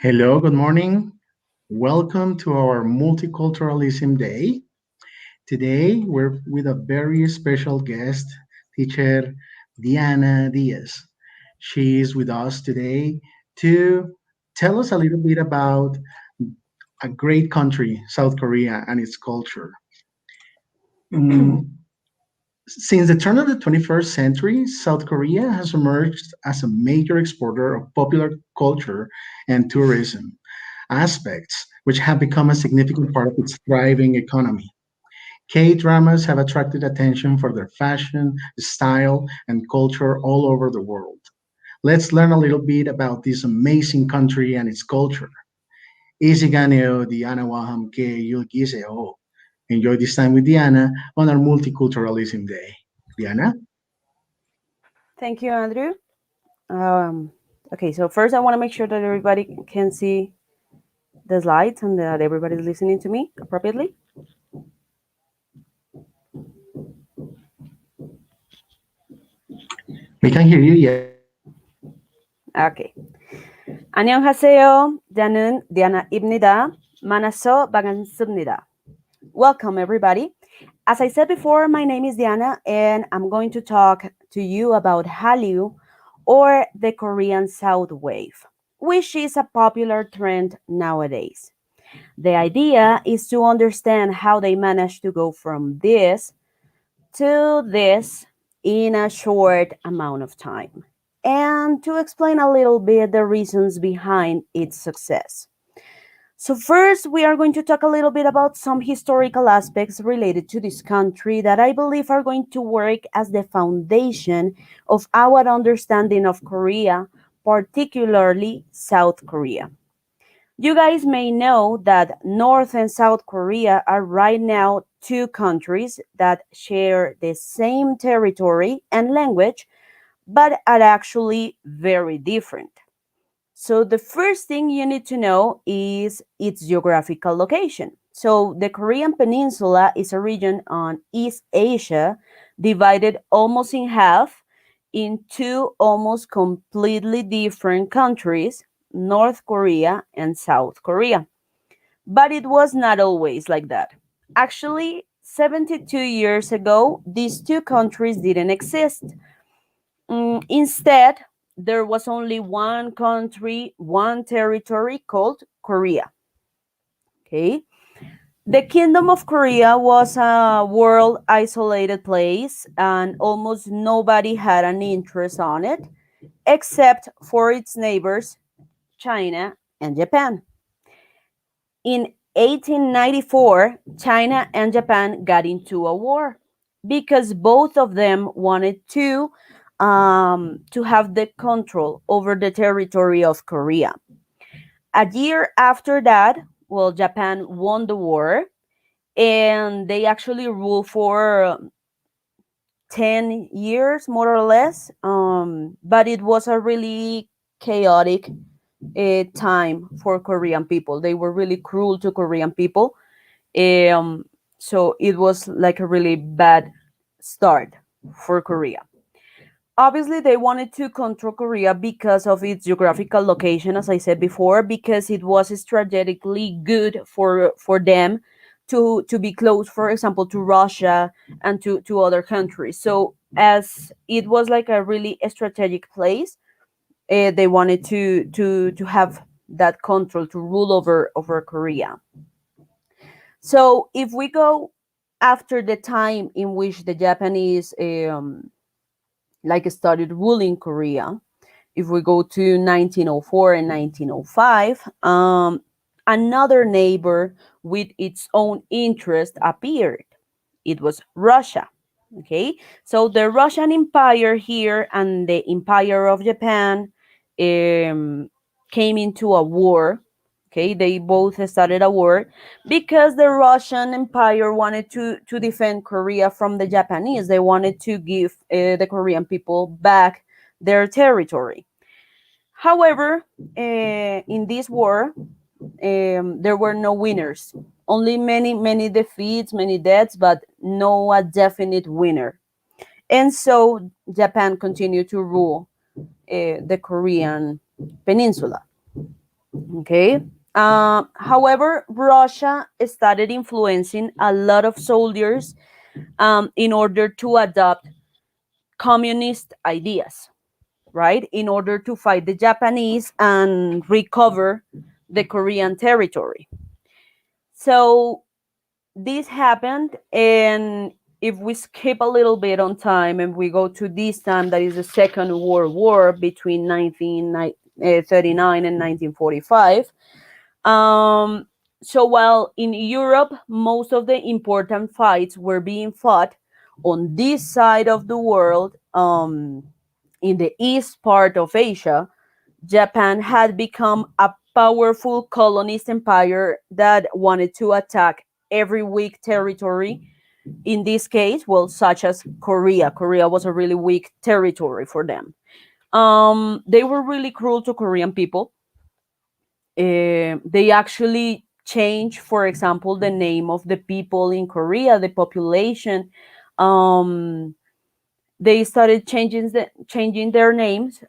Hello, good morning. Welcome to our Multiculturalism Day. Today, we're with a very special guest, teacher Diana Diaz. She is with us today to tell us a little bit about a great country, South Korea, and its culture. Mm, Since the turn of the 21st century, South Korea has emerged as a major exporter of popular culture and tourism aspects, which have become a significant part of its thriving economy. K dramas have attracted attention for their fashion, style, and culture all over the world. Let's learn a little bit about this amazing country and its culture. Isiganeo Diana Waham ke Yulgiseo. Enjoy this time with Diana on our Multiculturalism Day. Diana? Thank you, Andrew. Um, okay, so first I want to make sure that everybody can see the slides and that everybody's listening to me appropriately. We can hear you, yes. Okay. 안녕하세요. 저는 디아나입니다. 만나서 반갑습니다. Welcome, everybody. As I said before, my name is Diana, and I'm going to talk to you about Hallyu, or the Korean South Wave, which is a popular trend nowadays. The idea is to understand how they managed to go from this to this in a short amount of time, and to explain a little bit the reasons behind its success. So, first, we are going to talk a little bit about some historical aspects related to this country that I believe are going to work as the foundation of our understanding of Korea, particularly South Korea. You guys may know that North and South Korea are right now two countries that share the same territory and language, but are actually very different. So, the first thing you need to know is its geographical location. So, the Korean Peninsula is a region on East Asia divided almost in half into almost completely different countries, North Korea and South Korea. But it was not always like that. Actually, 72 years ago, these two countries didn't exist. Instead, there was only one country, one territory called Korea. Okay. The Kingdom of Korea was a world isolated place, and almost nobody had an interest on it except for its neighbors, China and Japan. In 1894, China and Japan got into a war because both of them wanted to have the control over the territory of Korea. A year after that, well, Japan won the war, and they actually ruled for 10 years, more or less. But it was a really chaotic time for Korean people. They were really cruel to Korean people. Um, so it was like a really bad start for Korea. Obviously, they wanted to control Korea because of its geographical location, as I said before, because it was strategically good for them to be close, for example, to Russia and to other countries. So as it was like a really strategic place, they wanted to have that control to rule over Korea. So if we go after the time in which the Japanese like started ruling Korea, if we go to 1904 and 1905, another neighbor with its own interest appeared. It was Russia. Okay, so the Russian Empire here and the Empire of Japan um, came into a war. Okay, they both started a war because the Russian Empire wanted to defend Korea from the Japanese. They wanted to give the Korean people back their territory. However, in this war, there were no winners. Only many defeats, many deaths, but no a definite winner. And so Japan continued to rule the Korean peninsula. Okay. However, Russia started influencing a lot of soldiers in order to adopt communist ideas, right? In order to fight the Japanese and recover the Korean territory. So this happened, and if we skip a little bit on time and we go to this time, that is the Second World War between 1939 and 1945. So while in Europe, most of the important fights were being fought on this side of the world, in the east part of Asia, Japan had become a powerful colonist empire that wanted to attack every weak territory. In this case, well, such as Korea. Korea was a really weak territory for them. They were really cruel to Korean people. They actually changed, for example, the name of the people in Korea, the population. Um, they started changing their names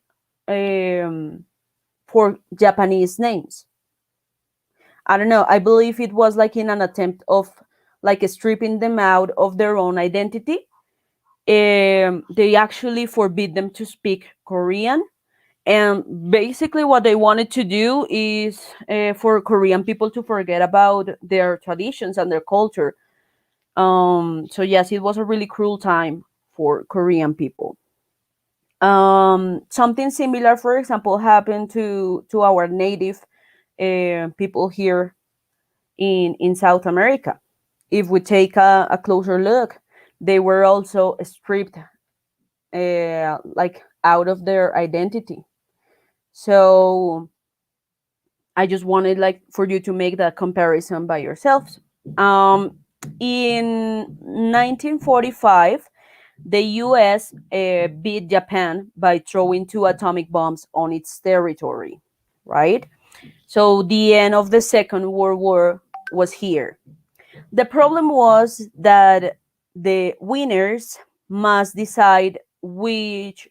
um, for Japanese names. I don't know. I believe it was like in an attempt of like stripping them out of their own identity. They actually forbid them to speak Korean, and basically what they wanted to do is for Korean people to forget about their traditions and their culture. So yes, it was a really cruel time for Korean people. Something similar, for example, happened to our native people here in South America. If we take a closer look, they were also stripped like out of their identity. So I just wanted like for you to make that comparison by yourselves. Um, in 1945, the U.S. Beat Japan by throwing two atomic bombs on its territory. Right. So the end of the Second World War was here. The problem was that the winners must decide which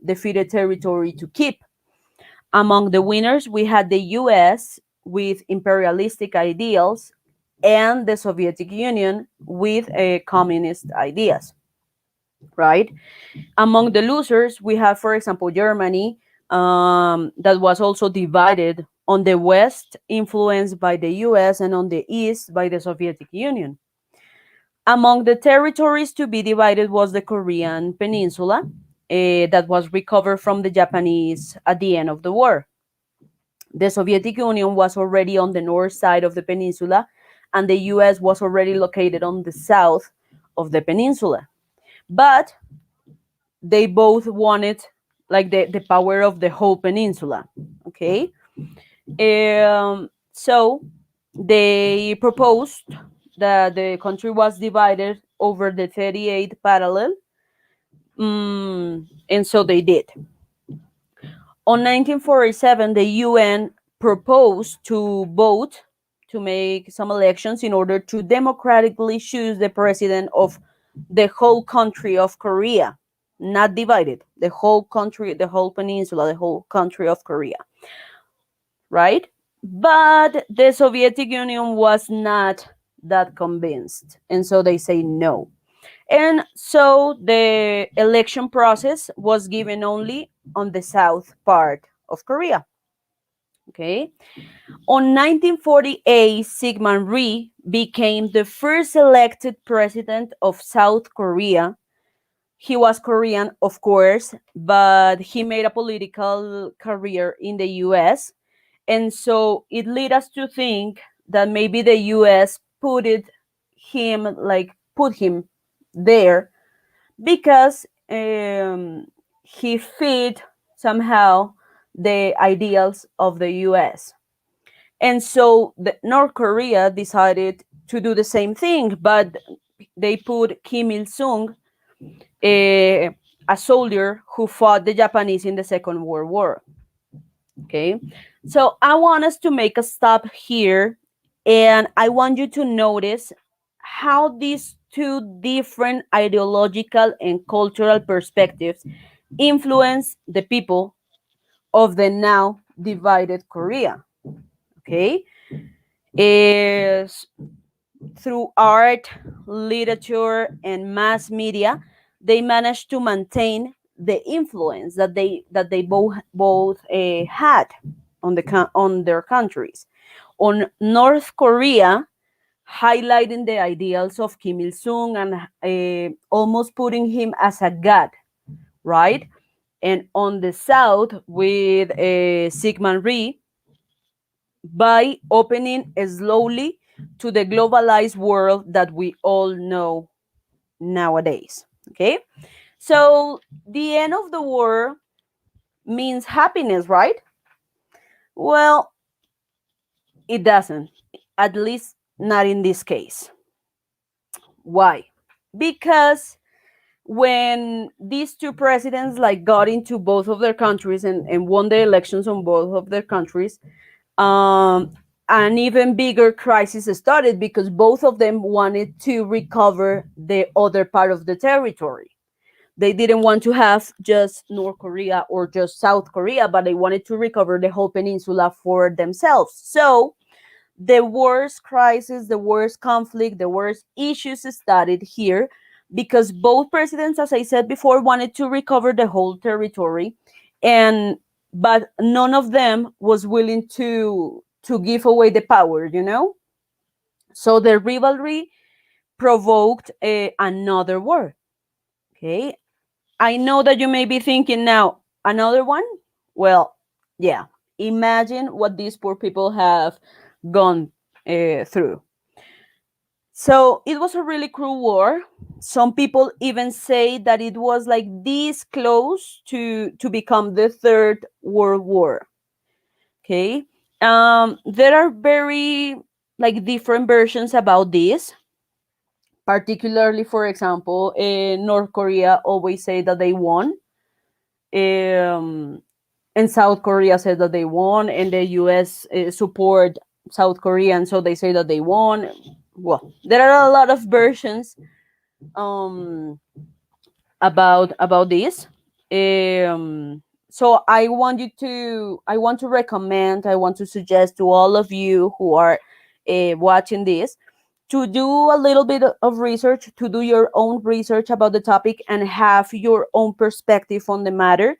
defeated territory to keep. Among the winners, we had the US with imperialistic ideals and the Soviet Union with communist ideas, right? Among the losers, we have, for example, Germany, that was also divided on the West, influenced by the US, and on the East by the Soviet Union. Among the territories to be divided was the Korean Peninsula, that was recovered from the Japanese at the end of the war. The Soviet Union was already on the north side of the peninsula, and the US was already located on the south of the peninsula. But they both wanted like the power of the whole peninsula. Okay. So they proposed that the country was divided over the 38th parallel. And so they did. On 1947, the UN proposed to vote to make some elections in order to democratically choose the president of the whole country of Korea, not divided, the whole country, the whole peninsula, the whole country of Korea, right? But the Soviet Union was not that convinced, and so they say no. And so the election process was given only on the south part of Korea. Okay. On 1948, Syngman Rhee became the first elected president of South Korea. He was Korean, of course, but he made a political career in the US. And so it led us to think that maybe the US put him there because he fit somehow the ideals of the US. And so North Korea decided to do the same thing, but they put Kim Il sung, a soldier who fought the Japanese in the Second World War. Okay, so I want us to make a stop here, and I want you to notice how these two different ideological and cultural perspectives influence the people of the now divided Korea. Okay, is through art, literature, and mass media, they managed to maintain the influence that they both had on on their countries. On North Korea, highlighting the ideals of Kim Il Sung and almost putting him as a god, right? And on the South, with Sigmund Rhee, by opening slowly to the globalized world that we all know nowadays. Okay, so the end of the war means happiness, right? Well, it doesn't, at least not in this case. Why? Because when these two presidents like got into both of their countries and won the elections on both of their countries, um, an even bigger crisis started because both of them wanted to recover the other part of the territory. They didn't want to have just North Korea or just South Korea, but they wanted to recover the whole peninsula for themselves. So the worst crisis, the worst conflict, the worst issues started here because both presidents, as I said before, wanted to recover the whole territory, and but none of them was willing to give away the power, you know. So the rivalry provoked another war. Okay, I know that you may be thinking now, another one? Well, yeah. Imagine what these poor people have gone through. So it was a really cruel war. Some people even say that it was like this close to become the Third World War. Okay. There are very like different versions about this. Particularly, for example, North Korea always say that they won. Um, and South Korea said that they won, and the U.S. Support South Korea, and so they say that they won. Well, there are a lot of versions um, about this. So I want to recommend, I want to suggest to all of you who are watching this to do a little bit of research, to do your own research about the topic, and have your own perspective on the matter.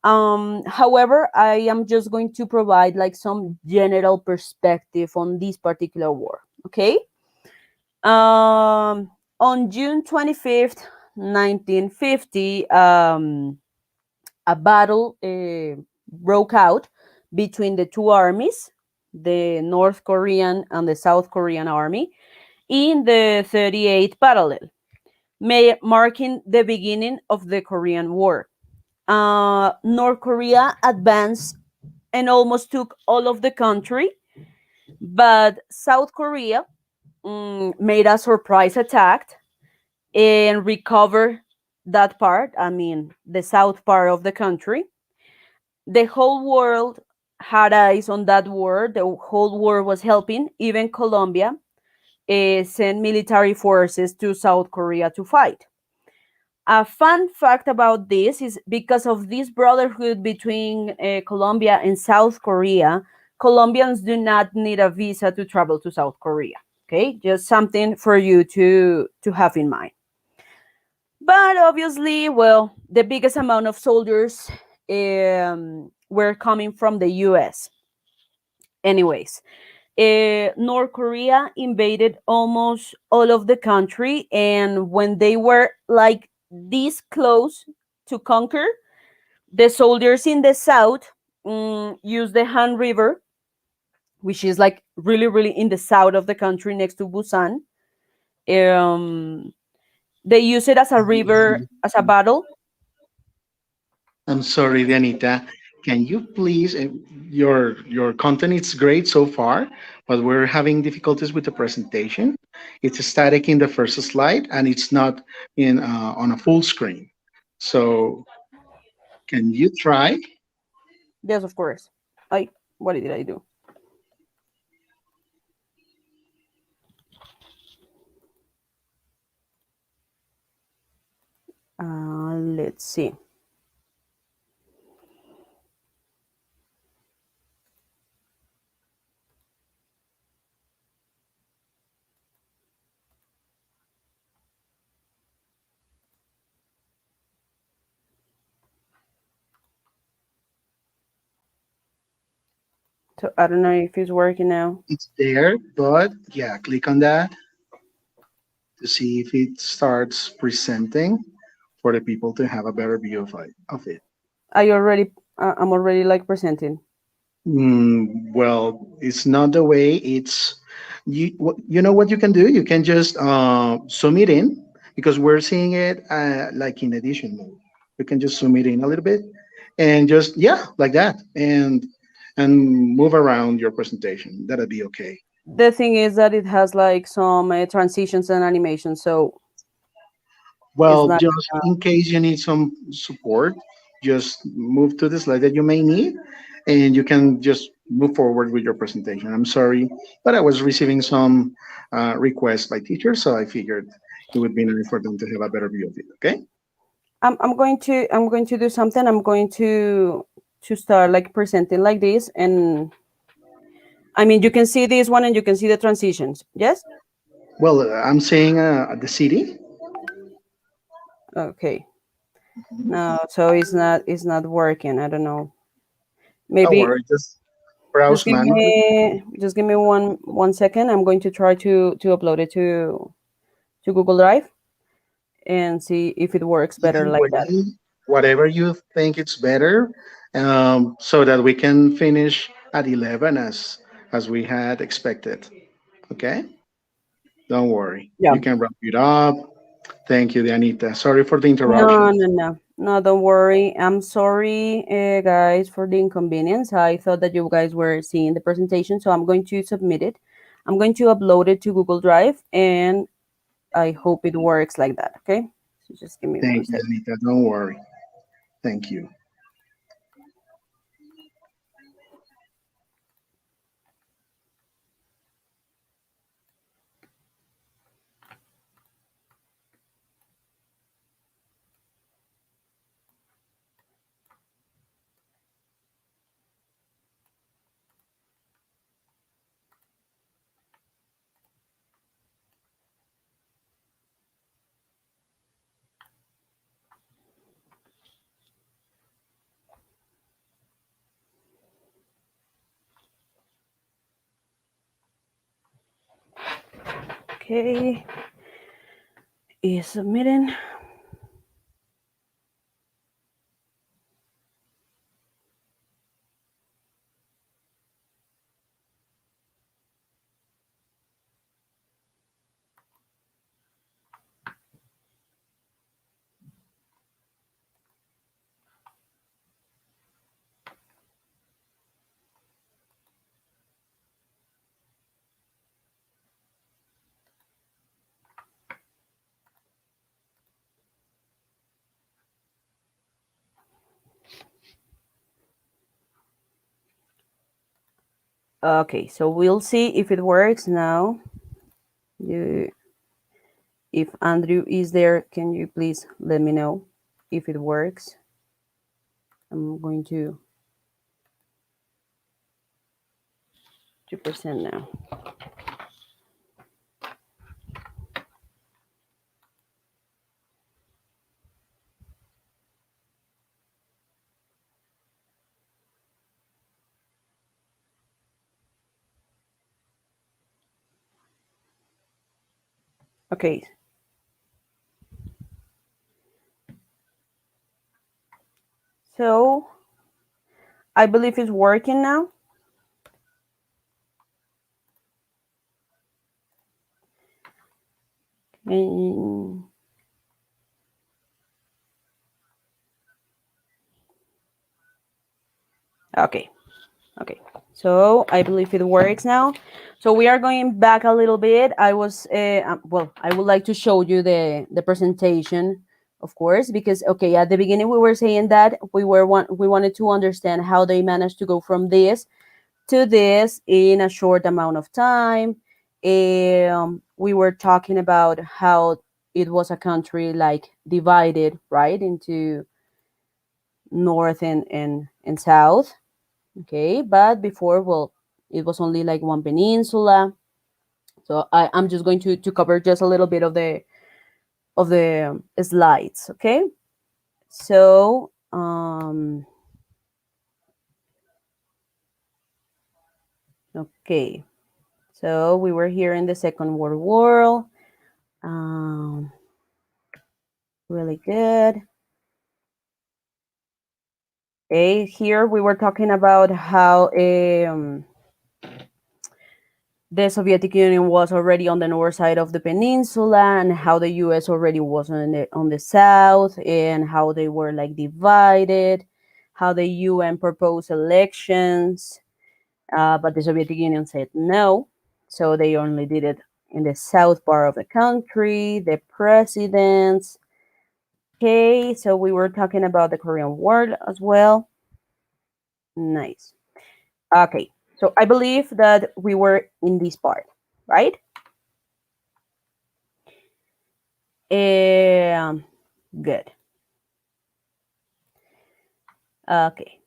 However, I am just going to provide like some general perspective on this particular war. Okay. On June 25th, 1950, a battle broke out between the two armies, the North Korean and the South Korean army, in the 38th parallel, marking the beginning of the Korean War. North Korea advanced and almost took all of the country, but South Korea made a surprise attack and recovered that part. I mean, the south part of the country. The whole world had eyes on that war. The whole world was helping. Even Colombia sent military forces to South Korea to fight. A fun fact about this is because of this brotherhood between Colombia and South Korea, Colombians do not need a visa to travel to South Korea. Okay, just something for you to have in mind. But obviously, well, the biggest amount of soldiers were coming from the U.S. Anyways, North Korea invaded almost all of the country, and when they were like this close to conquer, the soldiers in the south used the Han River, which is like really, really in the south of the country next to Busan. Um, they use it as a river, as a battle. I'm sorry, Dianita. Can you please, your content is great so far, but we're having difficulties with the presentation. It's static in the first slide, and it's not in on a full screen. So can you try? Yes, of course. I What did I do? Let's see. So I don't know if it's working now. It's there, but yeah, click on that to see if it starts presenting for the people to have a better view of it. I'm already like presenting. Well, it's not the way it's you know what you can do? You can just zoom it in because we're seeing it like in edition mode. You can just zoom it in a little bit and just yeah, like that and move around your presentation. That'll be okay. The thing is that it has like some transitions and animations, so it's Well, not. just in case you need some support, just move to the slide that you may need, and you can just move forward with your presentation. I'm sorry, but I was receiving some requests by teachers, so I figured it would be nice for them to have a better view of it. Okay. I'm going to do something. I'm going to start like presenting like this, and I mean you can see this one and you can see the transitions. Yes. Well, I'm saying the city. Okay. No, so it's not working. I don't know. Don't Maybe worry, just browse manually. just give me one second. I'm going to try to upload it to Google Drive and see if it works better Either like that. way, whatever you think it's better, so that we can finish at 11 as we had expected. Okay, don't worry, Yeah. you can wrap it up. Thank you, Dianita. Sorry for the No, interruption. no, no. No, don't worry. I'm sorry, guys, for the inconvenience. I thought that you guys were seeing the presentation, so I'm going to submit it. I'm going to upload it to Google Drive, and I hope it works like that. Okay. So just give me one Thank you, second. Dianita. Don't worry. Thank you. Okay, is submitting. Okay, so we'll see if it works now. You, if Andrew is there, can you please let me know if it works? I'm going to present now. Okay, so I believe it's working now. And, okay, okay. So I believe it works now. So we are going back a little bit. Well, I would like to show you the presentation, of course, because okay, at the beginning we were saying that we wanted to understand how they managed to go from this to this in a short amount of time. We were talking about how it was a country like divided right into north and south. Okay, but before, well, it was only like one peninsula. So I'm just going to cover just a little bit of the slides. Okay, so Okay, so we were here in the Second World War. Um, really good. Okay, here we were talking about how the Soviet Union was already on the north side of the peninsula, and how the U.S. already was on the south, and how they were like divided, how the UN proposed elections, but the Soviet Union said no, so they only did it in the south part of the country. The presidents. Okay, so we were talking about the Korean War as well. Nice. Okay, so I believe that we were in this part, right? Um, Good. Okay.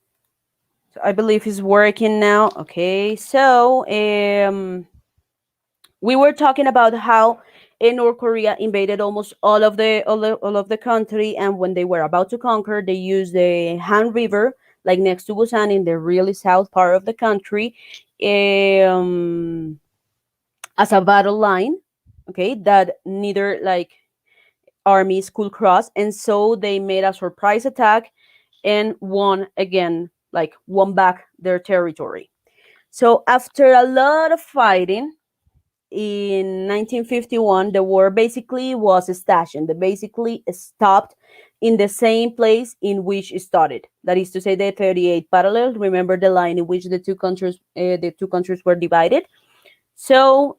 So I believe it's working now. Okay. So we were talking about how North Korea invaded almost all of the country, and when they were about to conquer, they used the Han River, like next to Busan, in the really south part of the country, um, as a battle line. Okay, that neither like armies could cross, and so they made a surprise attack and won again, like won back their territory. So after a lot of fighting in 1951, the war basically was stationed. They basically stopped in the same place in which it started. That is to say, the 38 parallel. Remember the line in which the two countries were divided. So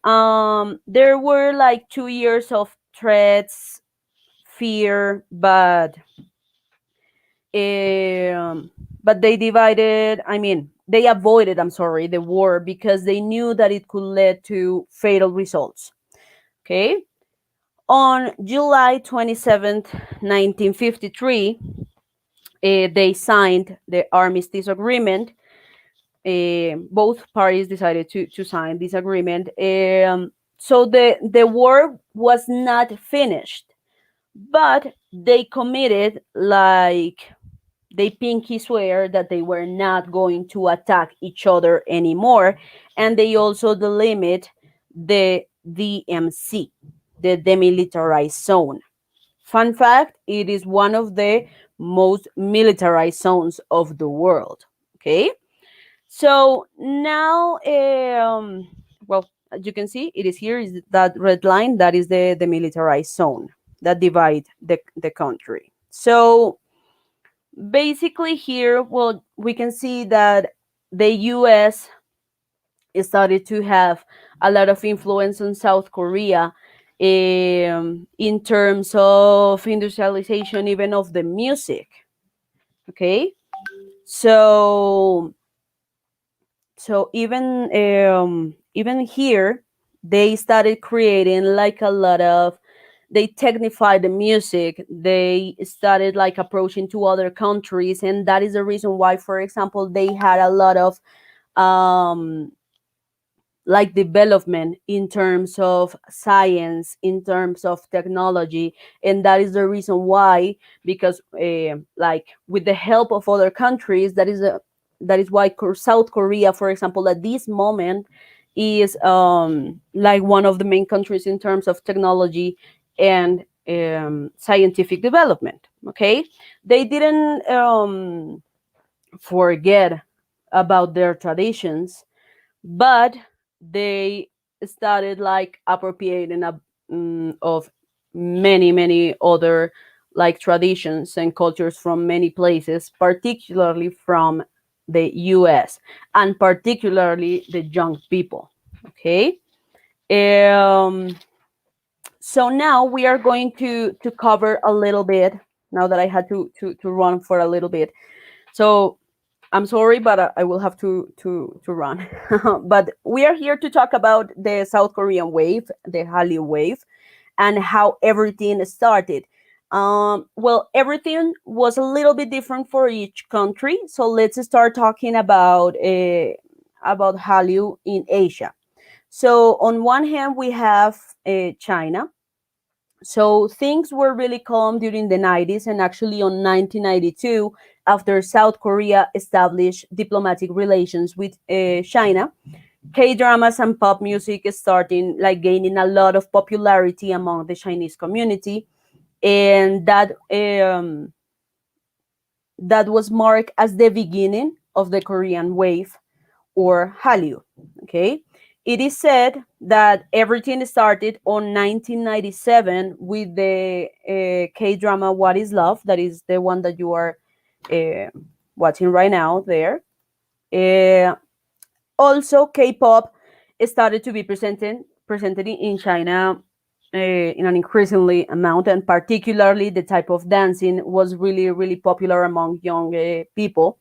there were like 2 years of threats, fear, um, but they divided. I mean, they avoided. I'm sorry, the war because they knew that it could lead to fatal results. Okay. On July 27th, 1953, they signed the armistice agreement. Both parties decided to sign this agreement. So the war was not finished, but they committed, like, they pinky swear that they were not going to attack each other anymore, and they also delimit the DMZ, the demilitarized zone. Fun fact, it is one of the most militarized zones of the world. Okay, so now, well, as you can see, it is here, is that red line, that is the demilitarized zone that divide the country. So basically here, well, we can see that the US started to have a lot of influence on South Korea, in terms of industrialization, even of the music. Okay, so even here, they started creating like a lot of, they technified the music. They started like approaching to other countries, and that is the reason why, for example, they had a lot of um like development in terms of science, in terms of technology. And that is the reason why, because like with the help of other countries, that is why South Korea, for example, at this moment is like one of the main countries in terms of technology and scientific development. Okay, they didn't forget about their traditions, but they started like appropriating of many other like traditions and cultures from many places, particularly from the US, and particularly the young people. Okay, um, so now we are going to cover a little bit, now that I had to run for a little bit. So I'm sorry, but I will have to run. But we are here to talk about the South Korean wave, the Hallyu wave, and how everything started. Well, everything was a little bit different for each country. So let's start talking about Hallyu in Asia. So on one hand, we have China. So things were really calm during the 90s, and actually on 1992, after South Korea established diplomatic relations with China, K dramas and pop music is starting like gaining a lot of popularity among the Chinese community, and that was marked as the beginning of the Korean wave or Hallyu. Okay, it is said that everything started on 1997 with the K drama "What Is Love," that is the one that you are uh, watching right now. There, uh, also K-pop started to be presented in China in an increasingly amount, and particularly the type of dancing was really popular among young people.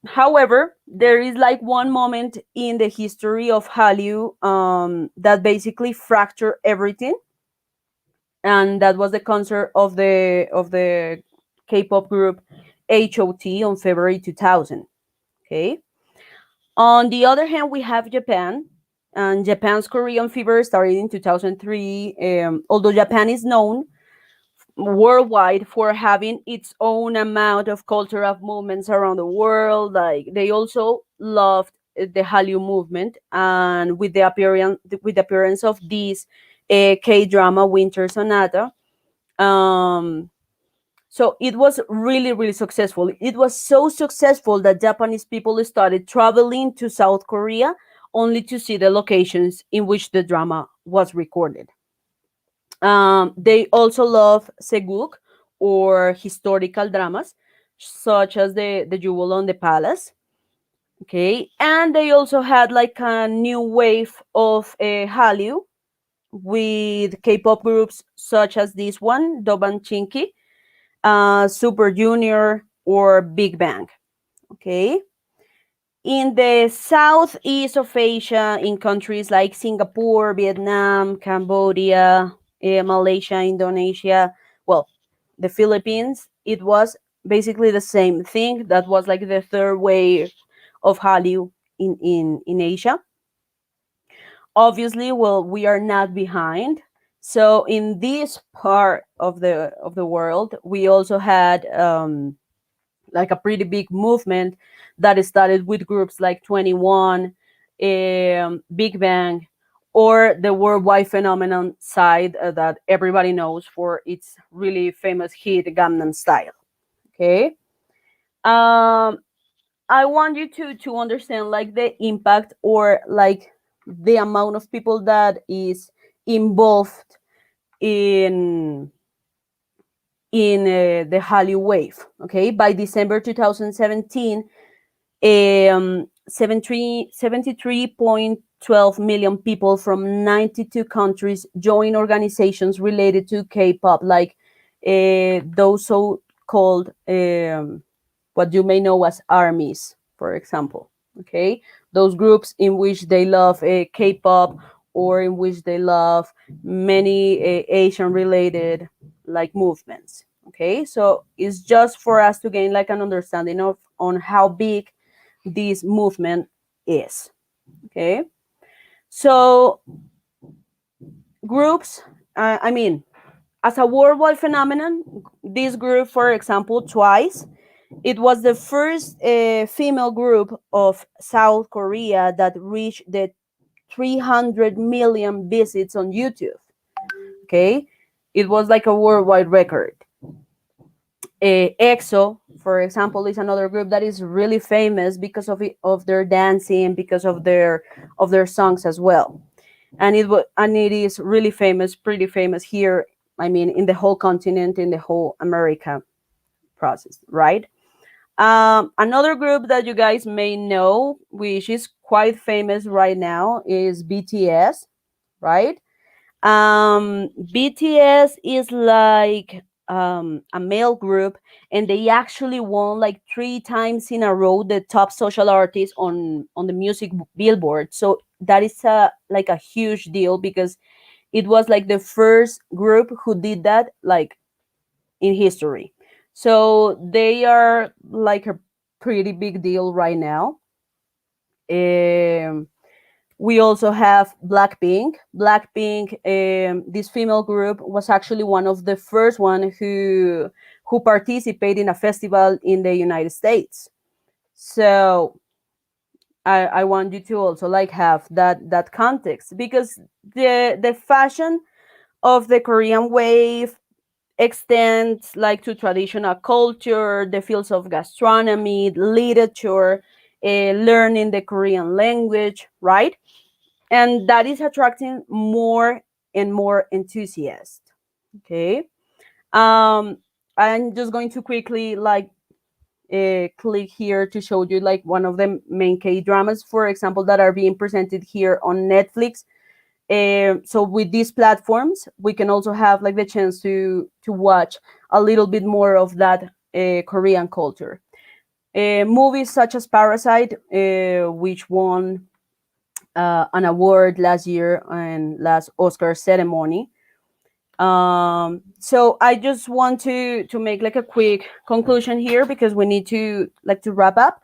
However, there is like one moment in the history of Hallyu that basically fractured everything, and that was the concert of the K-pop group HOT on February 2000. Okay. On the other hand, we have Japan, and Japan's Korean fever started in 2003. Although Japan is known worldwide for having its own amount of cultural movements around the world, like they also loved the Hallyu movement, and with the appearance of this K drama Winter Sonata, um, so it was really successful. It was so successful that Japanese people started traveling to South Korea only to see the locations in which the drama was recorded. They also love seguk, or historical dramas, such as the Jewel on the Palace. Okay, and they also had like a new wave of Hallyu with K-pop groups such as this one, Doban Chinky, Super Junior, or Big Bang. Okay. In the southeast of Asia, in countries like Singapore, Vietnam, Cambodia, Malaysia, Indonesia, well, the Philippines, it was basically the same thing. That was like the third wave of Hallyu in Asia. Obviously, well, we are not behind. So in this part of the world, we also had like a pretty big movement that started with groups like 21, Big Bang, or the worldwide phenomenon side that everybody knows for its really famous hit Gangnam Style. Okay. Um, I want you to understand like the impact, or like the amount of people that is involved in the Hallyu wave. Okay, by December 2017, 73.12 million people from 92 countries join organizations related to K-pop, like those so-called what you may know as armies, for example. Okay, those groups in which they love K-pop, or in which they love many Asian-related like movements. Okay, so it's just for us to gain like an understanding of on how big this movement is. Okay, so groups, I mean, as a worldwide phenomenon, this group, for example, Twice, it was the first female group of South Korea that reached the 300 million visits on YouTube. Okay, it was like a worldwide record. EXO, for example, is another group that is really famous because of their dancing, because of their songs as well, and it is really famous, pretty famous here. I mean, in the whole continent, in the whole America process, right? Another group that you guys may know, which is quite famous right now, is BTS, right? BTS is like a male group, and they actually won like 3 times in a row the top social artist on the music Billboard. So that is a like a huge deal, because it was like the first group who did that like in history. So they are like a pretty big deal right now. Um, we also have Blackpink. Blackpink, this female group, was actually one of the first one who participated in a festival in the United States. So I want you to also like have that context, because the fashion of the Korean wave extends like to traditional culture, the fields of gastronomy, literature, learning the Korean language, right? And that is attracting more and more enthusiasts. Okay. Um, I'm just going to quickly like click here to show you like one of the main K dramas, for example, that are being presented here on Netflix. So with these platforms, we can also have like the chance to watch a little bit more of that Korean culture. Movies such as Parasite, which won an award last year and last Oscar ceremony. So I just want to make like a quick conclusion here, because we need to like to wrap up.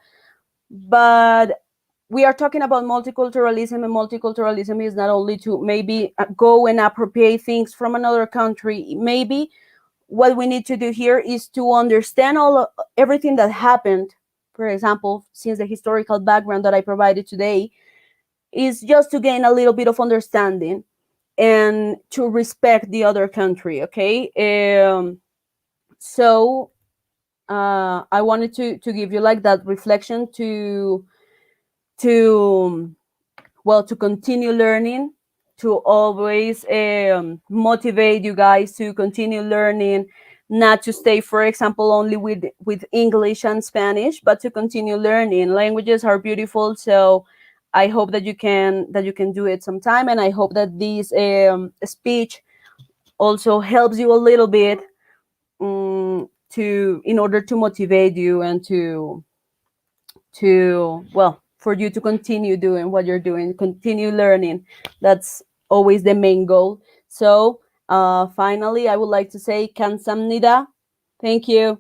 But we are talking about multiculturalism, and multiculturalism is not only to maybe go and appropriate things from another country. Maybe what we need to do here is to understand everything that happened, for example, since the historical background that I provided today, is just to gain a little bit of understanding and to respect the other country. Okay. So I wanted to give you like that reflection to well, to continue learning, to always motivate you guys to continue learning, not to stay, for example, only with English and Spanish, but to continue learning. Languages are beautiful, so I hope that you can do it sometime, and I hope that this speech also helps you a little bit, to in order to motivate you and to well, for you to continue doing what you're doing, continue learning. That's always the main goal. So finally, I would like to say kamsamnida. Thank you.